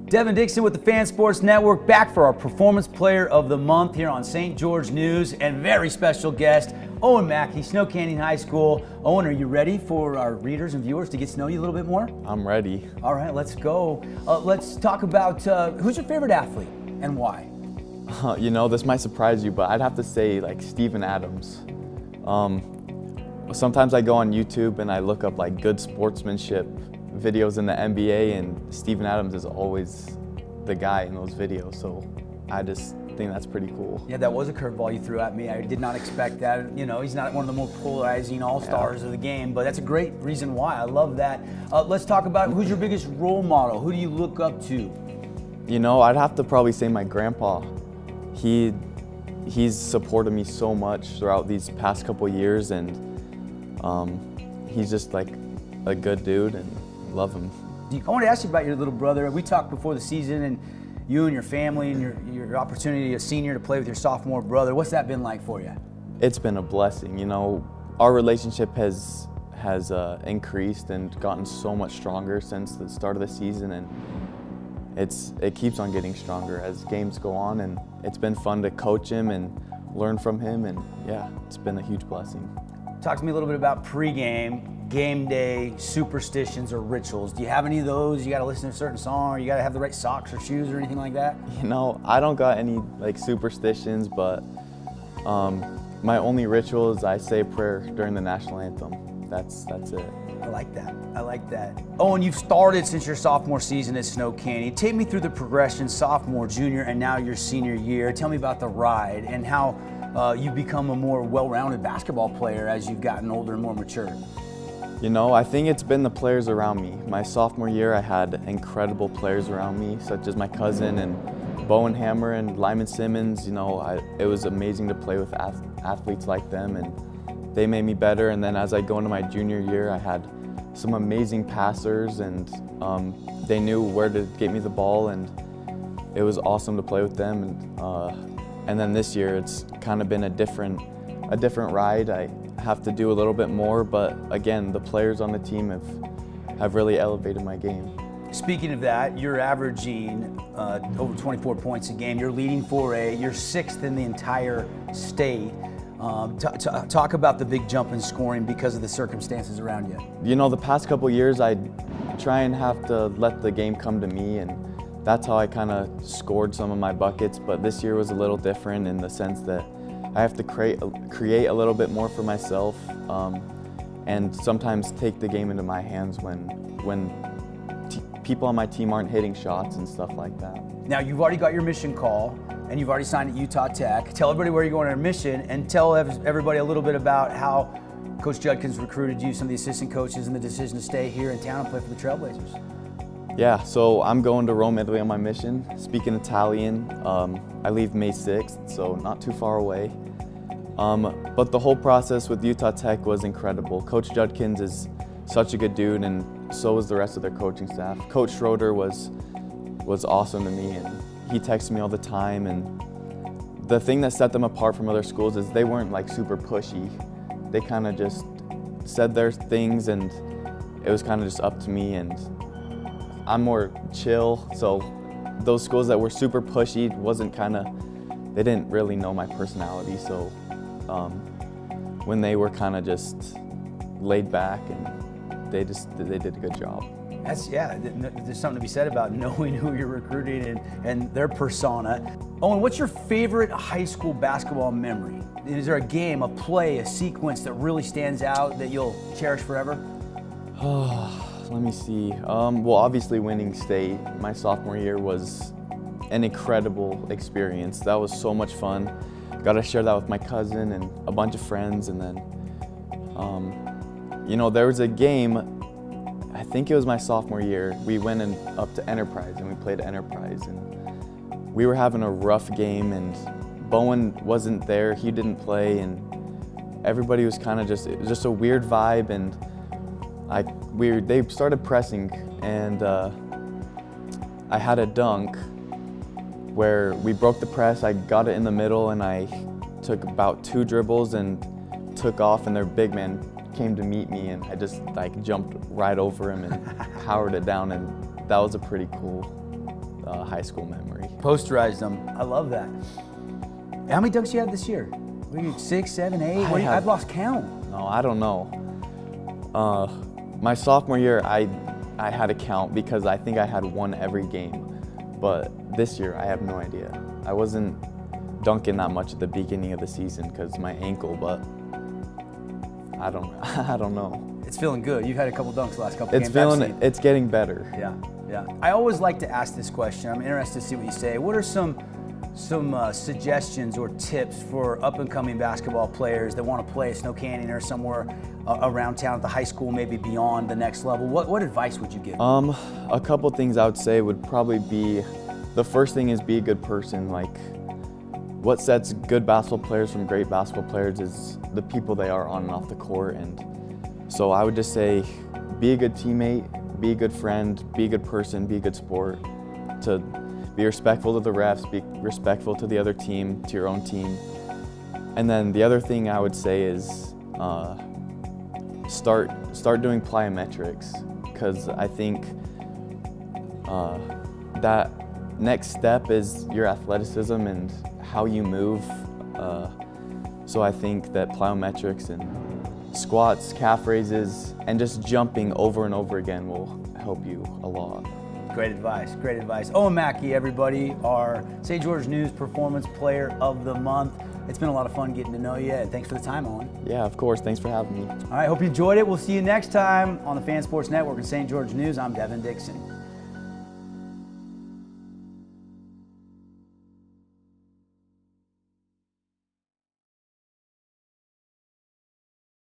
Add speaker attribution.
Speaker 1: Devin Dixon with the Fan Sports Network, back for our Performance Player of the Month here on St. George News, and very special guest, Owen Mackay, Snow Canyon High School. Owen, are you ready for our readers and viewers to get to know you a little bit more?
Speaker 2: I'm ready.
Speaker 1: All right, let's go. Let's talk about who's your favorite athlete and why?
Speaker 2: You know, this might surprise you, but I'd have to say like Steven Adams. Sometimes I go on YouTube and I look up like good sportsmanship videos in the NBA, and Steven Adams is always the guy in those videos, so I just think that's pretty cool.
Speaker 1: Yeah, that was a curveball you threw at me. I did not expect that. You know, he's not one of the more polarizing all-stars of the game, but that's a great reason why. I love that. Let's talk about who's your biggest role model. Who do you look up to?
Speaker 2: You know, I'd have to probably say my grandpa. He's supported me so much throughout these past couple years, and he's just like a good dude, and love him.
Speaker 1: I want to ask you about your little brother. We talked before the season, and you and your family and your opportunity as a senior to play with your sophomore brother. What's that been like for you?
Speaker 2: It's been a blessing. You know, our relationship has increased and gotten so much stronger since the start of the season, and it keeps on getting stronger as games go on, and it's been fun to coach him and learn from him, and yeah, it's been a huge blessing.
Speaker 1: Talk to me a little bit about pregame, game day, superstitions or rituals. Do you have any of those? You got to listen to a certain song, or you got to have the right socks or shoes or anything like that?
Speaker 2: You know, I don't got any like superstitions, but my only ritual is I say a prayer during the national anthem. That's it.
Speaker 1: I like that. I like that. Owen, you've started since your sophomore season at Snow Canyon. Take me through the progression, sophomore, junior, and now your senior year. Tell me about the ride and how you've become a more well-rounded basketball player as you've gotten older and more mature.
Speaker 2: You know, I think it's been the players around me. My sophomore year, I had incredible players around me, such as my cousin and Bowen Hammer and Lyman Simmons. You know, it was amazing to play with athletes like them, and they made me better. And then as I go into my junior year, I had some amazing passers, and they knew where to get me the ball, and it was awesome to play with them. And then this year, it's kind of been a different ride. I have to do a little bit more, but again, the players on the team have really elevated my game.
Speaker 1: Speaking of that, you're averaging over 24 points a game. You're leading 4A. You're 6th in the entire state. Talk about the big jump in scoring because of the circumstances around you.
Speaker 2: You know, the past couple years, I try and have to let the game come to me, and that's how I kind of scored some of my buckets. But this year was a little different in the sense that I have to create a little bit more for myself, and sometimes take the game into my hands when people on my team aren't hitting shots and stuff like that.
Speaker 1: Now, you've already got your mission call, and you've already signed at Utah Tech. Tell everybody where you're going on a mission, and tell everybody a little bit about how Coach Judkins recruited you, some of the assistant coaches, and the decision to stay here in town and play for the Trailblazers.
Speaker 2: Yeah, so I'm going to Rome, Italy on my mission. Speaking Italian, I leave May 6th, so not too far away. But the whole process with Utah Tech was incredible. Coach Judkins is such a good dude, and so was the rest of their coaching staff. Coach Schroeder was awesome to me, and he texted me all the time. And the thing that set them apart from other schools is they weren't like super pushy. They kind of just said their things, and it was kind of just up to me. And I'm more chill, so those schools that were super pushy they didn't really know my personality. So when they were kind of just laid back, and they did a good job.
Speaker 1: There's something to be said about knowing who you're recruiting and their persona. Owen, what's your favorite high school basketball memory? Is there a game, a play, a sequence that really stands out that you'll cherish forever?
Speaker 2: Let me see. Well, obviously winning state my sophomore year was an incredible experience. That was so much fun. Got to share that with my cousin and a bunch of friends. And then, you know, there was a game, I think it was my sophomore year. We went up to Enterprise, and we played Enterprise. And we were having a rough game, and Bowen wasn't there. He didn't play, and everybody was kind of it was just a weird vibe. And they started pressing, and I had a dunk where we broke the press. I got it in the middle, and I took about 2 dribbles and took off, and their big man came to meet me, and I just like jumped right over him and powered it down, and that was a pretty cool high school memory.
Speaker 1: Posterized them. I love that. How many dunks you had this year? 6, 7, 8? I've lost count.
Speaker 2: No, I don't know. My sophomore year, I had a count because I think I had one every game. But this year, I have no idea. I wasn't dunking that much at the beginning of the season because of my ankle, but I don't know.
Speaker 1: It's feeling good. You've had a couple dunks the last couple games.
Speaker 2: It's getting better.
Speaker 1: Yeah. I always like to ask this question. I'm interested to see what you say. What are some suggestions or tips for up-and-coming basketball players that want to play at Snow Canyon or somewhere around town at the high school, maybe beyond the next level? What advice would you give?
Speaker 2: A couple things I would say would probably be, the first thing is be a good person. Like, what sets good basketball players from great basketball players is the people they are on and off the court. And so I would just say, be a good teammate, be a good friend, be a good person, be a good sport. To be respectful to the refs, be respectful to the other team, to your own team. And then the other thing I would say is start doing plyometrics, because I think that next step is your athleticism and how you move. So I think that plyometrics and squats, calf raises, and just jumping over and over again will help you a lot.
Speaker 1: Great advice, great advice. Owen Mackay, everybody, our St. George News Performance Player of the Month. It's been a lot of fun getting to know you, and thanks for the time, Owen.
Speaker 2: Yeah, of course. Thanks for having me.
Speaker 1: All right, hope you enjoyed it. We'll see you next time on the Fan Sports Network and St. George News. I'm Devin Dixon.